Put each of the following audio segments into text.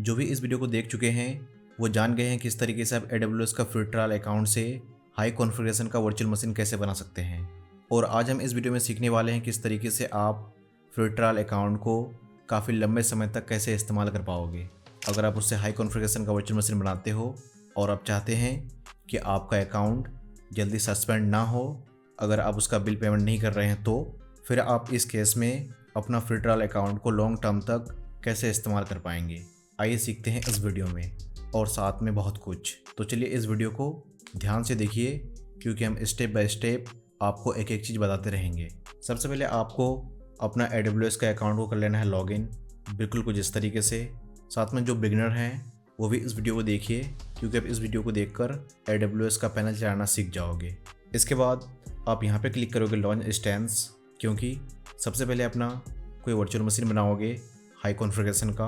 जो भी इस वीडियो को देख चुके हैं वो जान गए हैं किस तरीके से आप AWS का फ्री ट्रायल अकाउंट से हाई कॉन्फ़िगरेशन का वर्चुअल मशीन कैसे बना सकते हैं। और आज हम इस वीडियो में सीखने वाले हैं किस तरीके से आप फ्री ट्रायल अकाउंट को काफ़ी लंबे समय तक कैसे इस्तेमाल कर पाओगे। अगर आप उससे हाई कॉन्फ़िगरेशन का वर्चुअल मशीन बनाते हो और आप चाहते हैं कि आपका अकाउंट जल्दी सस्पेंड ना हो, अगर आप उसका बिल पेमेंट नहीं कर रहे हैं, तो फिर आप इस केस में अपना फ्री ट्रायल अकाउंट को लॉन्ग टर्म तक कैसे इस्तेमाल कर पाएंगे। आइए सीखते हैं इस वीडियो में, और साथ में बहुत कुछ। तो चलिए इस वीडियो को ध्यान से देखिए, क्योंकि हम स्टेप बाय स्टेप आपको एक एक चीज़ बताते रहेंगे। सबसे पहले आपको अपना AWS का अकाउंट को कर लेना है लॉगिन, बिल्कुल कुछ इस तरीके से। साथ में जो बिगिनर हैं वो भी इस वीडियो को देखिए, क्योंकि आप इस वीडियो को देखकर AWS का पैनल चलाना सीख जाओगे। इसके बाद आप यहाँ पे क्लिक करोगे लॉन्च इंस्टेंस, क्योंकि सबसे पहले अपना कोई वर्चुअल मशीन बनाओगे हाई कॉन्फ़िगरेशन का,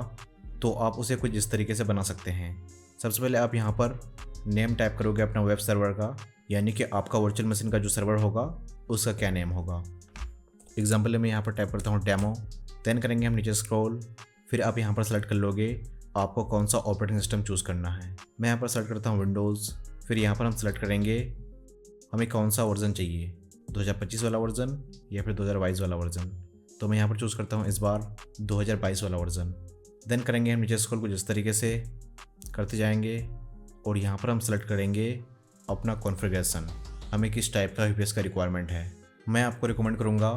तो आप उसे कुछ इस तरीके से बना सकते हैं। सबसे पहले आप यहाँ पर नेम टाइप करोगे अपना वेब सर्वर का, यानी कि आपका वर्चुअल मशीन का जो सर्वर होगा उसका क्या नेम होगा। एग्जाम्पल में यहाँ पर टाइप करता हूँ डेमो। देन करेंगे हम नीचे स्क्रॉल, फिर आप यहाँ पर सेलेक्ट कर लोगे आपको कौन सा ऑपरेटिंग सिस्टम चूज़ करना है। मैं यहाँ पर सेलेक्ट करता हूँ विंडोज़। फिर यहाँ पर हम सेलेक्ट करेंगे हमें कौन सा वर्जन चाहिए, 2025 वाला वर्जन या फिर 2022 वाला वर्जन। तो मैं यहाँ पर चूज़ करता हूँ इस बार 2022 वाला वर्जन। देन करेंगे हम नीचे स्क्रॉल कुछ इस तरीके से करते जाएंगे, और यहाँ पर हम सेलेक्ट करेंगे अपना कॉन्फ़िगरेशन, हमें किस टाइप का VPS का रिक्वायरमेंट है। मैं आपको रिकमेंड करूँगा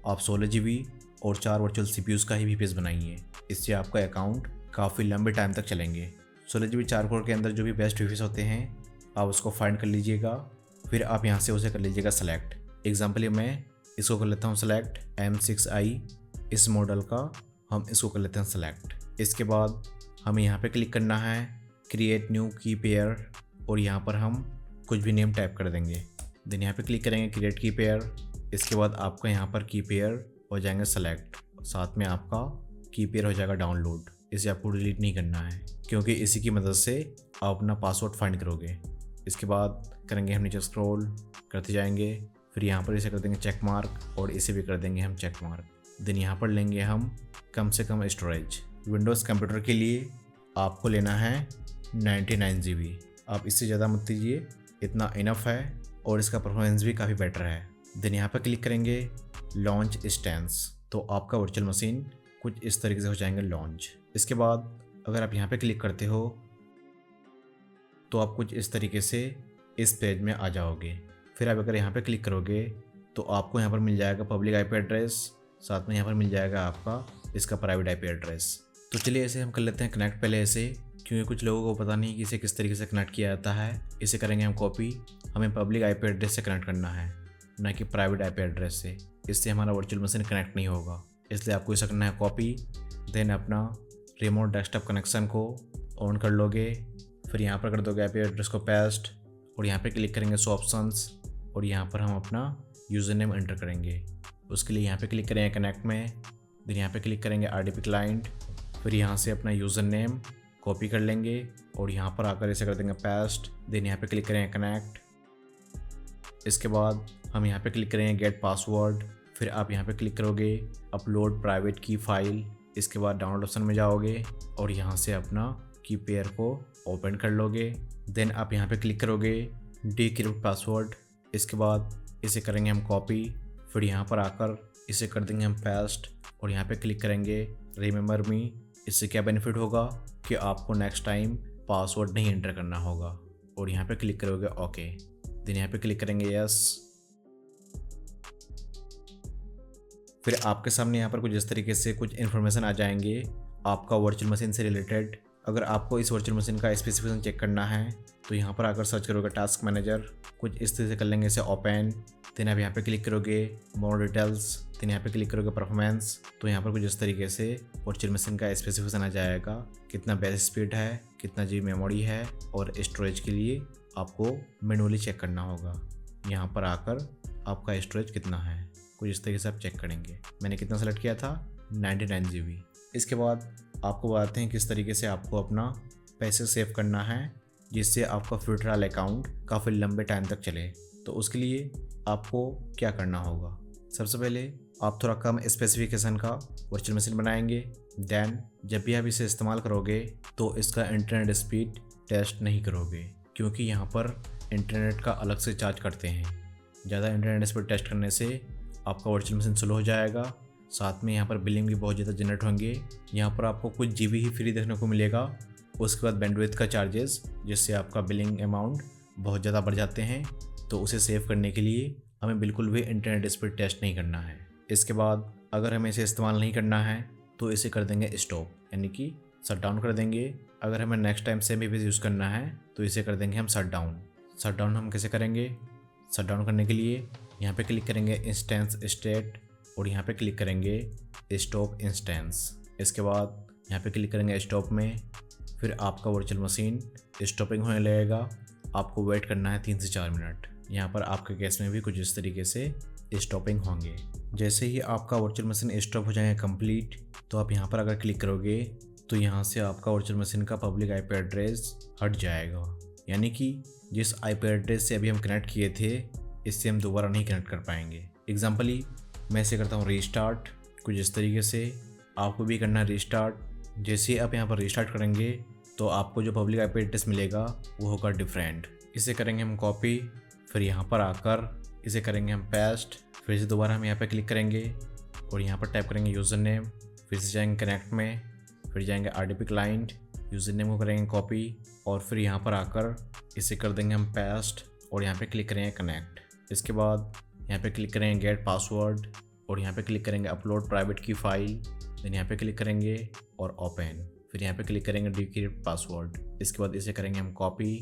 आप 16 GB और 4 वर्चुअल CPUs का ही VPS बनाइए, इससे आपका अकाउंट काफ़ी लंबे टाइम तक चलेंगे। 16 GB 4 कोर के अंदर जो भी बेस्ट VPS होते हैं आप उसको फाइंड कर लीजिएगा, फिर आप यहाँ से उसे कर लीजिएगा सेलेक्ट। एग्जाम्पल मैं इसको कर लेता हूँ सेलेक्ट M6i, इस मॉडल का हम इसको कर लेते हैं सेलेक्ट। इसके बाद हमें यहाँ पे क्लिक करना है क्रिएट न्यू की पेयर, और यहाँ पर हम कुछ भी नेम टाइप कर देंगे। देन यहाँ पे क्लिक करेंगे क्रिएट की पेयर। इसके बाद आपका यहाँ पर की पेयर हो जाएंगे सेलेक्ट, साथ में आपका की पेयर हो जाएगा डाउनलोड। इसे आपको डिलीट नहीं करना है, क्योंकि इसी की मदद से आप अपना पासवर्ड फाइंड करोगे। इसके बाद करेंगे हम नीचे स्क्रॉल करते जाएंगे, फिर यहाँ पर इसे कर देंगे चेक मार्क, और इसे भी कर देंगे हम चेक मार्क। देन यहाँ पर लेंगे हम कम से कम स्टोरेज। विंडोज़ कंप्यूटर के लिए आपको लेना है 99 GB। आप इससे ज़्यादा मत लीजिए, इतना इनफ है, और इसका परफॉर्मेंस भी काफ़ी बेटर है। देन यहाँ पर क्लिक करेंगे लॉन्च इंस्टेंस, तो आपका वर्चुअल मशीन कुछ इस तरीके से हो जाएंगे लॉन्च। इसके बाद अगर आप यहाँ पे क्लिक करते हो तो आप कुछ इस तरीके से इस पेज में आ जाओगे। फिर आप अगर यहाँ पे क्लिक करोगे तो आपको यहाँ पर मिल जाएगा पब्लिक IP एड्रेस, साथ में यहाँ पर मिल जाएगा आपका इसका प्राइवेट IP एड्रेस। तो चलिए इसे हम कर लेते हैं कनेक्ट पहले ऐसे, क्योंकि कुछ लोगों को पता नहीं कि इसे किस तरीके से कनेक्ट किया जाता है। इसे करेंगे हम कॉपी, हमें पब्लिक IP एड्रेस से कनेक्ट करना है, ना कि प्राइवेट IP एड्रेस से। इससे हमारा वर्चुअल मशीन कनेक्ट नहीं होगा, इसलिए आपको इसे करना है कॉपी। देन अपना रिमोट डेस्कटॉप कनेक्शन को ऑन कर लोगे, फिर यहाँ पर कर दोगे IP एड्रेस को पेस्ट, और यहाँ पे क्लिक करेंगे शो ऑप्शंस, और यहाँ पर हम अपना यूज़र नेम एंटर करेंगे। उसके लिए यहाँ पे क्लिक करेंगे कनेक्ट में, फिर यहाँ पे क्लिक करेंगे RDP क्लाइंट, फिर यहाँ से अपना यूज़र नेम कॉपी कर लेंगे और यहाँ पर आकर इसे कर देंगे पेस्ट। देन यहाँ पे क्लिक करेंगे कनेक्ट। इसके बाद हम यहाँ पे क्लिक करेंगे गेट पासवर्ड, फिर आप यहाँ पे क्लिक करोगे अपलोड प्राइवेट की फाइल। इसके बाद डाउनलोड ऑप्शन में जाओगे और यहाँ से अपना की पेयर को ओपन कर लोगे। देन आप यहाँ पे क्लिक करोगे डिक्रिप्ट पासवर्ड। इसके बाद इसे करेंगे हम कॉपी, फिर यहाँ पर आकर इसे कर देंगे हम पेस्ट, और यहाँ पे क्लिक करेंगे रिमेंबर मी। इससे क्या बेनिफिट होगा कि आपको नेक्स्ट टाइम पासवर्ड नहीं एंटर करना होगा, और यहाँ पे क्लिक करोगे ओके। देन यहाँ पे क्लिक करेंगे यस। फिर आपके सामने यहाँ पर कुछ इस तरीके से कुछ इन्फॉर्मेशन आ जाएंगे आपका वर्चुअल मशीन से रिलेटेड। अगर आपको इस वर्चुअल मशीन का स्पेसिफिकेशन चेक करना है तो यहाँ पर आकर सर्च करोगे टास्क मैनेजर, कुछ इस तरह से कर लेंगे इसे ओपन। देन आप यहाँ पे क्लिक करोगे मोर डिटेल्स, देन यहाँ पे क्लिक करोगे परफॉर्मेंस। तो यहाँ पर कुछ इस तरीके से वर्चुअल मशीन का स्पेसिफिकेशन आ जाएगा, कितना बेस स्पीड है, कितना GB मेमोरी है, और स्टोरेज के लिए आपको मैनुअली चेक करना होगा। यहाँ पर आकर आपका स्टोरेज कितना है, कुछ इस तरीके से आप चेक करेंगे। मैंने कितना सेलेक्ट किया था, 99 GB। इसके बाद आपको बताते हैं किस तरीके से आपको अपना पैसे सेव करना है, जिससे आपका फ्री ट्रायल अकाउंट काफ़ी लंबे टाइम तक चले। तो उसके लिए आपको क्या करना होगा, सबसे पहले आप थोड़ा कम स्पेसिफिकेशन का वर्चुअल मशीन बनाएंगे। देन जब भी आप इसे इस्तेमाल करोगे तो इसका इंटरनेट स्पीड टेस्ट नहीं करोगे, क्योंकि यहाँ पर इंटरनेट का अलग से चार्ज करते हैं। ज़्यादा इंटरनेट स्पीड टेस्ट करने से आपका वर्चुअल मशीन स्लो हो जाएगा। साथ में यहाँ पर बिलिंग भी बहुत ज़्यादा जनरेट होंगे। यहाँ पर आपको कुछ जीबी ही फ्री देखने को मिलेगा। उसके बाद बैंडविड्थ का चार्जेस, जिससे आपका बिलिंग अमाउंट बहुत ज़्यादा बढ़ जाते हैं। तो उसे सेव करने के लिए हमें बिल्कुल भी इंटरनेट स्पीड टेस्ट नहीं करना है। इसके बाद अगर हमें इसे इस्तेमाल नहीं करना है तो इसे कर देंगे स्टॉप, यानी कि शट डाउन कर देंगे। अगर हमें next time same EPS use करना है तो इसे कर देंगे हम शट डाउन। शट डाउन हम कैसे करेंगे? शट डाउन करने के लिए यहाँ पे क्लिक करेंगे इंस्टेंस स्टेट और यहाँ पे क्लिक करेंगे स्टॉप इंस्टेंस। इसके बाद यहाँ पे क्लिक करेंगे स्टॉप में, फिर आपका वर्चुअल मशीन स्टॉपिंग होने लगेगा। आपको वेट करना है 3 से 4 मिनट। यहाँ पर आपके केस में भी कुछ इस तरीके से स्टॉपिंग होंगे। जैसे ही आपका वर्चुअल मशीन स्टॉप हो जाएगा कंप्लीट, तो आप यहाँ पर अगर क्लिक करोगे तो यहाँ से आपका वर्चुअल मशीन का पब्लिक आईपी एड्रेस हट जाएगा। यानी कि जिस आईपी एड्रेस से अभी हम कनेक्ट किए थे, इससे हम दोबारा नहीं कनेक्ट कर पाएंगे। एग्जाम्पली मैं इसे करता हूँ रीस्टार्ट। कुछ इस तरीके से आपको भी करना है रीस्टार्ट। जैसे ही आप यहाँ पर रीस्टार्ट करेंगे तो आपको जो पब्लिक आईपी एड्रेस मिलेगा वो होगा डिफरेंट। इसे करेंगे हम कॉपी, फिर यहाँ पर आकर इसे करेंगे हम पेस्ट। फिर से दोबारा हम यहाँ पे क्लिक करेंगे और यहाँ पर टाइप करेंगे यूज़र नेम। फिर से जाएंगे कनेक्ट में, फिर जाएंगे आरडीपी क्लाइंट, यूज़र नेम को करेंगे कॉपी और फिर यहाँ पर आकर इसे कर देंगे हम पेस्ट और यहाँ पे क्लिक करेंगे कनेक्ट। इसके बाद यहाँ पे क्लिक करेंगे गेट पासवर्ड और यहाँ पे क्लिक करेंगे अपलोड प्राइवेट की फाइल। देन यहाँ पे क्लिक करेंगे और ओपन, फिर यहाँ पे क्लिक करेंगे डिक्रिप्ट पासवर्ड। इसके बाद इसे करेंगे हम कॉपी,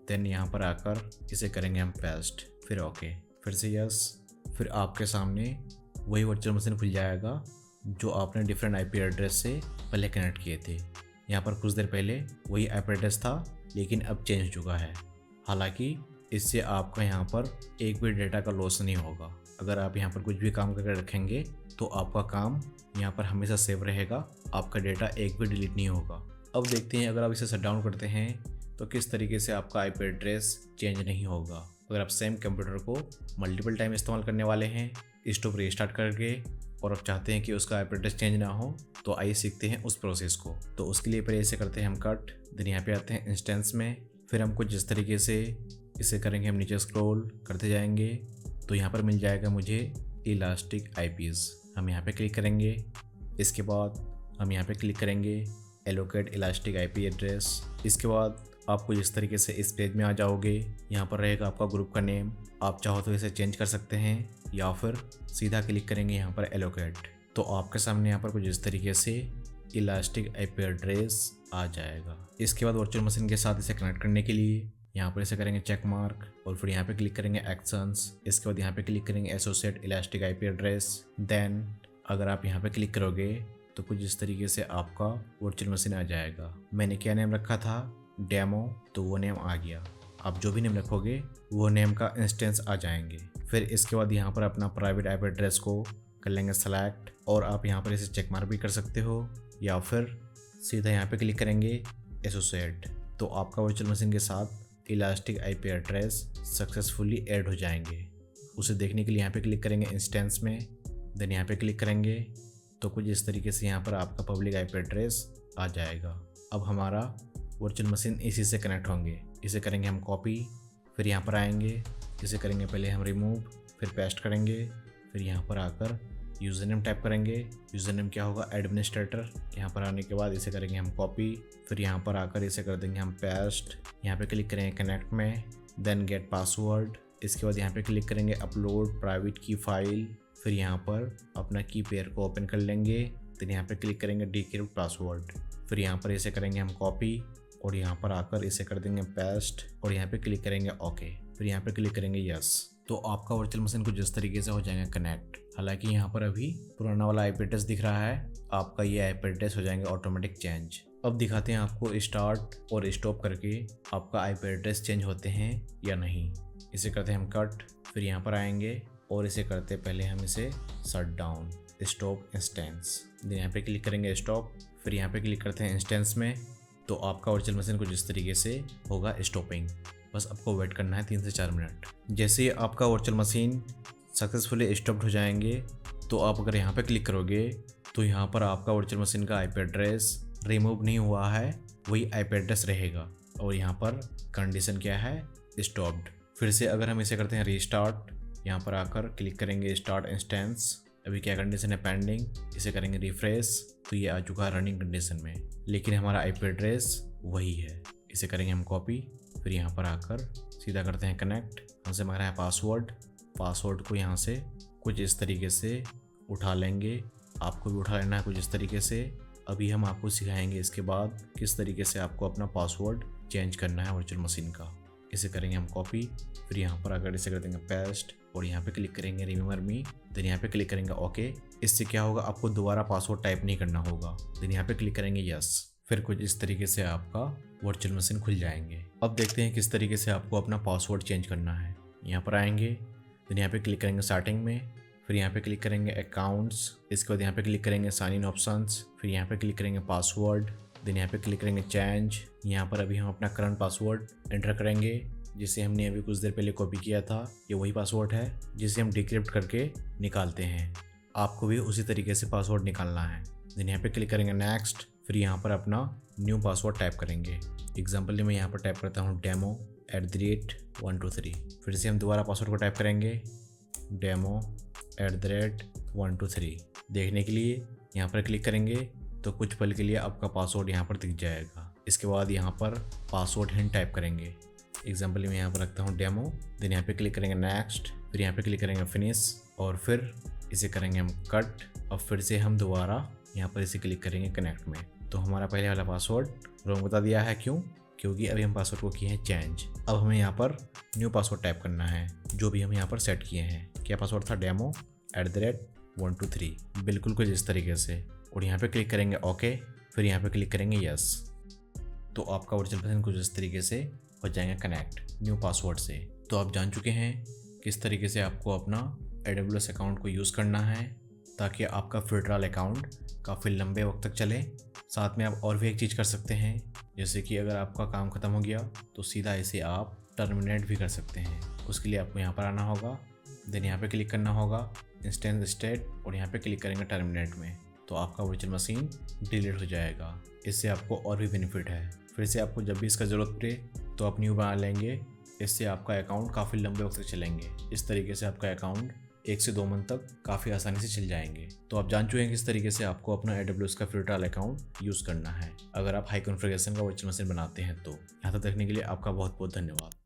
देन यहाँ पर आकर इसे करेंगे हम पेस्ट, फिर ओके, फिर से यस। फिर आपके सामने वही वर्चुअल मशीन खुल जाएगा जो आपने डिफरेंट आईपी एड्रेस से पहले कनेक्ट किए थे। यहाँ पर कुछ देर पहले वही आईपी एड्रेस था, लेकिन अब चेंज हो चुका है। हालांकि इससे आपका यहाँ पर एक भी डेटा का लॉस नहीं होगा। अगर आप यहाँ पर कुछ भी काम करके रखेंगे तो आपका काम यहाँ पर हमेशा सेव रहेगा, आपका डेटा एक भी डिलीट नहीं होगा। अब देखते हैं अगर आप इसे शट डाउन करते हैं तो किस तरीके से आपका आईपी एड्रेस चेंज नहीं होगा। अगर आप सेम कंप्यूटर को मल्टीपल टाइम इस्तेमाल करने वाले हैं स्टॉप रीस्टार्ट करके, और आप चाहते हैं कि उसका आईपी एड्रेस चेंज ना हो, तो आइए सीखते हैं उस प्रोसेस को। तो उसके लिए पहले इसे करते हैं हम कट, देन यहाँ पे आते हैं इंस्टेंस में। फिर हम कुछ इस तरीके से इसे करेंगे, हम नीचे स्क्रॉल करते जाएंगे तो यहाँ पर मिल जाएगा मुझे इलास्टिक आईपीज़। हम यहाँ पे क्लिक करेंगे। इसके बाद हम यहाँ पे क्लिक करेंगे एलोकेट इलास्टिक आईपी एड्रेस। इसके बाद आपको इस तरीके से इस पेज में आ जाओगे। यहाँ पर रहेगा आपका ग्रुप का नेम। आप चाहो तो इसे चेंज कर सकते हैं या फिर सीधा क्लिक करेंगे यहाँ पर एलोकेट, तो आपके सामने यहाँ पर कुछ इस तरीके से इलास्टिक आईपी एड्रेस आ जाएगा। इसके बाद वर्चुअल मशीन के साथ इसे कनेक्ट करने के लिए यहाँ पर इसे करेंगे चेक मार्क और फिर यहाँ पे क्लिक करेंगे एक्शंस। इसके बाद यहाँ पे क्लिक करेंगे associate elastic IP address. Then अगर आप यहाँ पे क्लिक करोगे तो कुछ इस तरीके से आपका वर्चुअल मशीन आ जाएगा। मैंने क्या नेम रखा था, डेमो, तो वो नेम आ गया। आप जो भी नेम रखोगे वो नेम का इंस्टेंस आ जाएंगे। फिर इसके बाद यहाँ पर अपना प्राइवेट आईपी एड्रेस को कर लेंगे सेलेक्ट, और आप यहाँ पर इसे चेक मार्क भी कर सकते हो या फिर सीधा यहाँ पे क्लिक करेंगे एसोसिएट, तो आपका वर्चुअल मशीन के साथ elastic IP address successfully add हो जाएंगे। उसे देखने के लिए यहाँ पे क्लिक करेंगे इंस्टेंस में, देन यहाँ पे क्लिक करेंगे तो कुछ इस तरीके से यहाँ पर आपका पब्लिक आईपी एड्रेस आ जाएगा। अब हमारा वर्चुअल मशीन इसी से कनेक्ट होंगे। इसे करेंगे हम कॉपी, फिर यहाँ पर आएंगे, इसे करेंगे पहले हम रिमूव, फिर पेस्ट करेंगे, फिर यहाँ पर आकर यूज़र नेम टाइप करेंगे। यूज़र नेम क्या होगा, एडमिनिस्ट्रेटर। यहाँ पर आने के बाद इसे करेंगे हम कॉपी, फिर यहाँ पर आकर इसे कर देंगे हम पेस्ट। यहाँ पे क्लिक करेंगे कनेक्ट में, देन गेट पासवर्ड। इसके बाद यहाँ पे क्लिक करेंगे अपलोड प्राइवेट की फाइल, फिर यहाँ पर अपना की पेयर को ओपन कर लेंगे। फिर यहाँ पे क्लिक करेंगे डिक्रिप्ट पासवर्ड, फिर यहाँ पर इसे करेंगे हम कॉपी और यहाँ पर आकर इसे कर देंगे पेस्ट और यहाँ पे क्लिक करेंगे ओके, फिर यहाँ पे क्लिक करेंगे यस। तो आपका वर्चुअल मशीन कुछ इस तरीके से हो जाएगा कनेक्ट। हालांकि यहाँ पर अभी पुराना वाला आईपी एड्रेस दिख रहा है, आपका ये आईपी एड्रेस हो जाएंगे ऑटोमेटिक चेंज। अब दिखाते हैं आपको स्टार्ट और स्टॉप करके आपका आईपी एड्रेस चेंज होते हैं या नहीं। इसे करते हैं हम कट, फिर यहाँ पर आएंगे और इसे करते पहले हम इसे shut down, stop instance. Then यहाँ पे क्लिक करेंगे स्टॉप, फिर यहाँ पे क्लिक करते हैं इंस्टेंस में, तो आपका वर्चुअल मशीन कुछ इस तरीके से होगा स्टॉपिंग। बस आपको वेट करना है 3 से 4 मिनट। जैसे ही आपका वर्चुअल मशीन सक्सेसफुली स्टॉप्ड हो जाएंगे तो तो आप अगर यहाँ पे क्लिक करोगे तो यहाँ पर आपका वर्चुअल मशीन का आईपी एड्रेस रिमूव नहीं हुआ है, वही आईपी एड्रेस रहेगा। और यहाँ पर कंडीशन क्या है, स्टॉप्ड। फिर से अगर हम इसे करते हैं रीस्टार्ट, यहाँ पर आकर क्लिक करेंगे स्टार्ट इंस्टेंस, अभी क्या कंडीशन है पेंडिंग, इसे करेंगे रिफ्रेश तो ये आ चुका है रनिंग कंडीशन में, लेकिन हमारा आईपी एड्रेस वही है। इसे करेंगे हम कॉपी, फिर यहाँ पर आकर सीधा करते हैं कनेक्ट। हमसे मांग रहा है पासवर्ड को यहाँ से कुछ इस तरीके से उठा लेंगे, आपको भी उठा लेना है कुछ इस तरीके से। अभी हम आपको सिखाएंगे इसके बाद किस तरीके से आपको अपना पासवर्ड चेंज करना है वर्चुअल मशीन का। इसे करेंगे हम कॉपी, फिर यहाँ पर अगर इसे कर देंगे पेस्ट और यहाँ पे क्लिक करेंगे रिमेंबर मी, देन यहाँ पे क्लिक करेंगे ओके। इससे क्या होगा, आपको दोबारा पासवर्ड टाइप नहीं करना होगा। देन यहाँ पे क्लिक करेंगे यस, फिर कुछ इस तरीके से आपका वर्चुअल मशीन खुल जाएंगे। अब देखते हैं किस तरीके से आपको अपना पासवर्ड चेंज करना है। यहाँ पर आएंगे, देन यहाँ पे क्लिक करेंगे स्टार्टिंग में, फिर यहाँ पे क्लिक करेंगे अकाउंट्स, इसके बाद यहाँ पे क्लिक करेंगे साइन इन ऑप्शंस, फिर यहाँ पे क्लिक करेंगे पासवर्ड, देन यहाँ पे क्लिक करेंगे चेंज। यहाँ पर अभी हम अपना करंट पासवर्ड एंटर करेंगे, जिसे हमने अभी कुछ देर पहले कॉपी किया था। ये वही पासवर्ड है जिसे हम डिक्रिप्ट करके निकालते हैं। आपको भी उसी तरीके से पासवर्ड निकालना है। देन यहाँ पे क्लिक करेंगे नेक्स्ट, फिर यहाँ पर अपना न्यू पासवर्ड टाइप करेंगे। एग्जाम्पल मैं यहाँ पर टाइप करता हूँ demo@123। फिर से हम दोबारा पासवर्ड को टाइप करेंगे demo@123। देखने के लिए यहाँ पर क्लिक करेंगे तो कुछ पल के लिए आपका पासवर्ड यहाँ पर दिख जाएगा। इसके बाद यहाँ पर पासवर्ड हिंट टाइप करेंगे। एग्जाम्पल मैं यहाँ पर रखता हूँ डेमो, देन यहाँ पे क्लिक करेंगे नेक्स्ट, फिर यहाँ पे क्लिक करेंगे फिनिश और फिर इसे करेंगे हम कट। अब फिर से हम दोबारा यहाँ पर इसे क्लिक करेंगे कनेक्ट में। तो हमारा पहले वाला पासवर्ड रॉन्ग बता दिया है, क्यों? क्योंकि अभी हम पासवर्ड को किए हैं चेंज। अब हमें यहाँ पर न्यू पासवर्ड टाइप करना है, जो भी हम यहाँ पर सेट किए हैं। क्या पासवर्ड था? demo@123, बिल्कुल कुछ इस तरीके से। और यहाँ पे क्लिक करेंगे ओके, फिर यहाँ पे क्लिक करेंगे यस। तो आपका वर्चुअल मशीन कुछ इस तरीके से हो जाएंगे कनेक्ट न्यू पासवर्ड से। तो आप जान चुके हैं किस तरीके से आपको अपना AWS अकाउंट को यूज़ करना है ताकि आपका फ्री ट्रायल अकाउंट काफ़ी लंबे वक्त तक चले। साथ में आप और भी एक चीज़ कर सकते हैं, जैसे कि अगर आपका काम ख़त्म हो गया तो सीधा इसे आप टर्मिनेट भी कर सकते हैं। उसके लिए आपको यहाँ पर आना होगा, देन यहाँ पे क्लिक करना होगा इंस्टेंस स्टेट और यहाँ पे क्लिक करेंगे टर्मिनेट में, तो आपका वर्चुअल मशीन डिलीट हो जाएगा। इससे आपको और भी बेनिफिट है। फिर से आपको जब भी इसका ज़रूरत पड़े तो आप न्यू बना लेंगे। इससे आपका अकाउंट काफ़ी लंबे वक्त तक चलेंगे। इस तरीके से आपका अकाउंट 1 से 2 मंथ तक काफ़ी आसानी से चल जाएंगे। तो आप जान चुके हैं किस तरीके से आपको अपना AWS का फ्री ट्रायल अकाउंट यूज़ करना है अगर आप हाई कॉन्फ़िगरेशन का वर्चुअल मशीन बनाते हैं। तो यहाँ तक देखने के लिए आपका बहुत बहुत धन्यवाद।